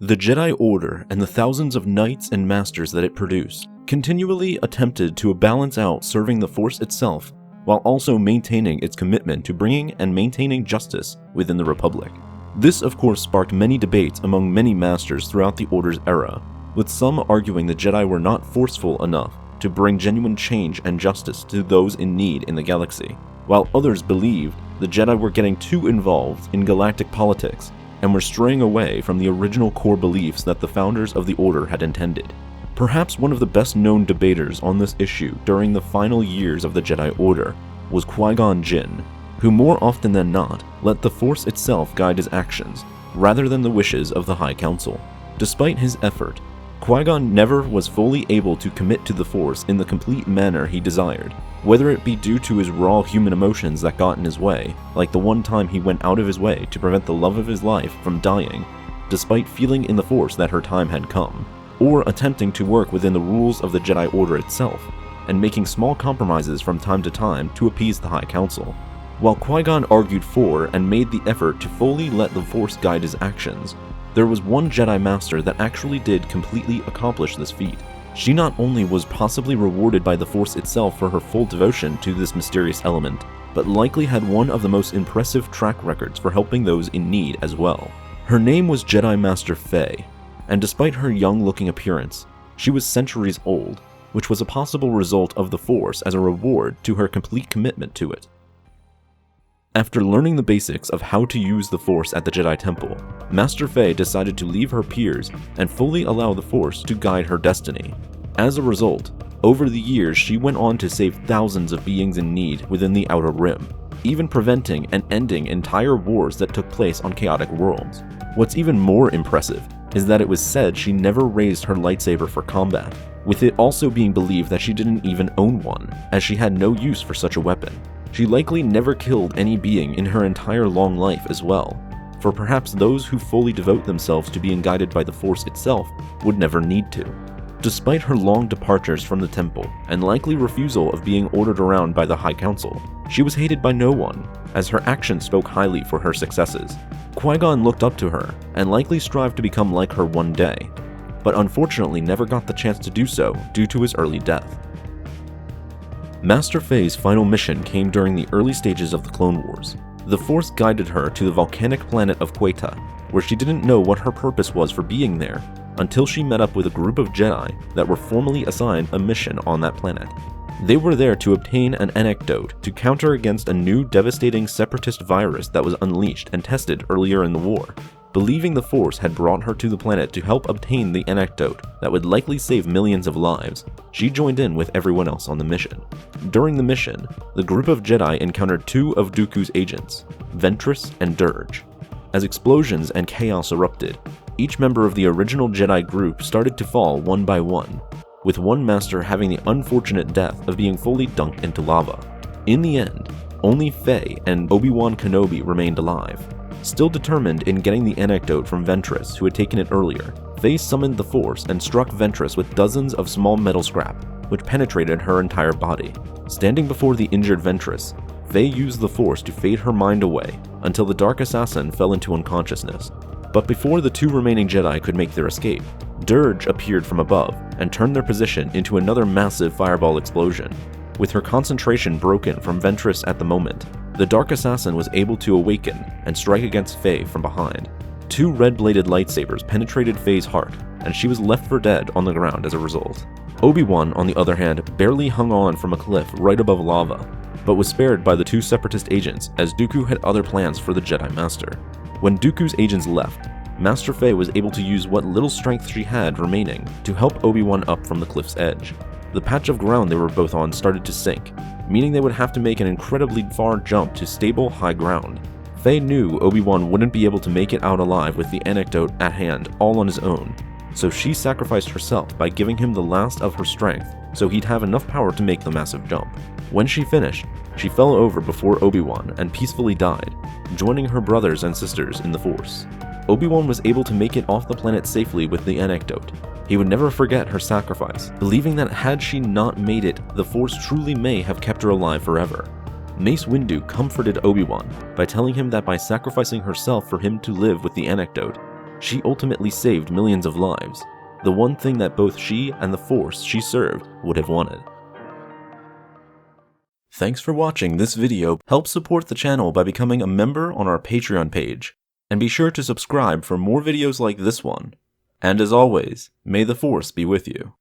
The Jedi Order and the thousands of knights and masters that it produced continually attempted to balance out serving the Force itself while also maintaining its commitment to bringing and maintaining justice within the Republic. This, of course, sparked many debates among many masters throughout the Order's era, with some arguing the Jedi were not forceful enough to bring genuine change and justice to those in need in the galaxy, while others believed the Jedi were getting too involved in galactic politics and were straying away from the original core beliefs that the founders of the Order had intended. Perhaps one of the best-known debaters on this issue during the final years of the Jedi Order was Qui-Gon Jinn, who more often than not let the Force itself guide his actions, rather than the wishes of the High Council. Despite his effort, Qui-Gon never was fully able to commit to the Force in the complete manner he desired, whether it be due to his raw human emotions that got in his way, like the one time he went out of his way to prevent the love of his life from dying, despite feeling in the Force that her time had come, or attempting to work within the rules of the Jedi Order itself, and making small compromises from time to time to appease the High Council. While Qui-Gon argued for and made the effort to fully let the Force guide his actions, there was one Jedi Master that actually did completely accomplish this feat. She not only was possibly rewarded by the Force itself for her full devotion to this mysterious element, but likely had one of the most impressive track records for helping those in need as well. Her name was Jedi Master Faye, and despite her young-looking appearance, she was centuries old, which was a possible result of the Force as a reward to her complete commitment to it. After learning the basics of how to use the Force at the Jedi Temple, Master Faye decided to leave her peers and fully allow the Force to guide her destiny. As a result, over the years she went on to save thousands of beings in need within the Outer Rim, even preventing and ending entire wars that took place on chaotic worlds. What's even more impressive is that it was said she never raised her lightsaber for combat, with it also being believed that she didn't even own one, as she had no use for such a weapon. She likely never killed any being in her entire long life as well, for perhaps those who fully devote themselves to being guided by the Force itself would never need to. Despite her long departures from the temple and likely refusal of being ordered around by the High Council, she was hated by no one, as her actions spoke highly for her successes. Qui-Gon looked up to her and likely strived to become like her one day, but unfortunately never got the chance to do so due to his early death. Master Faye's final mission came during the early stages of the Clone Wars. The Force guided her to the volcanic planet of Queta, where she didn't know what her purpose was for being there until she met up with a group of Jedi that were formally assigned a mission on that planet. They were there to obtain an antidote to counter against a new devastating separatist virus that was unleashed and tested earlier in the war. Believing the Force had brought her to the planet to help obtain the antidote that would likely save millions of lives, she joined in with everyone else on the mission. During the mission, the group of Jedi encountered two of Dooku's agents, Ventress and Dirge. As explosions and chaos erupted, each member of the original Jedi group started to fall one by one, with one master having the unfortunate death of being fully dunked into lava. In the end, only Faye and Obi-Wan Kenobi remained alive. Still determined in getting the antidote from Ventress, who had taken it earlier, Faye summoned the Force and struck Ventress with dozens of small metal scrap, which penetrated her entire body. Standing before the injured Ventress, Faye used the Force to fade her mind away until the Dark Assassin fell into unconsciousness. But before the two remaining Jedi could make their escape, Dirge appeared from above and turned their position into another massive fireball explosion. With her concentration broken from Ventress at the moment, the Dark Assassin was able to awaken and strike against Faye from behind. Two red-bladed lightsabers penetrated Faye's heart, and she was left for dead on the ground as a result. Obi-Wan, on the other hand, barely hung on from a cliff right above lava, but was spared by the two Separatist agents as Dooku had other plans for the Jedi Master. When Dooku's agents left, Master Faye was able to use what little strength she had remaining to help Obi-Wan up from the cliff's edge. The patch of ground they were both on started to sink, meaning they would have to make an incredibly far jump to stable, high ground. Faye knew Obi-Wan wouldn't be able to make it out alive with the antidote at hand all on his own, so she sacrificed herself by giving him the last of her strength so he'd have enough power to make the massive jump. When she finished, she fell over before Obi-Wan and peacefully died, joining her brothers and sisters in the Force. Obi-Wan was able to make it off the planet safely with the antidote. He would never forget her sacrifice, believing that had she not made it, the Force truly may have kept her alive forever. Mace Windu comforted Obi-Wan by telling him that by sacrificing herself for him to live with the antidote, she ultimately saved millions of lives, the one thing that both she and the Force she served would have wanted. Thanks for watching this video. Help support the channel by becoming a member on our Patreon page, and be sure to subscribe for more videos like this one. And as always, may the Force be with you.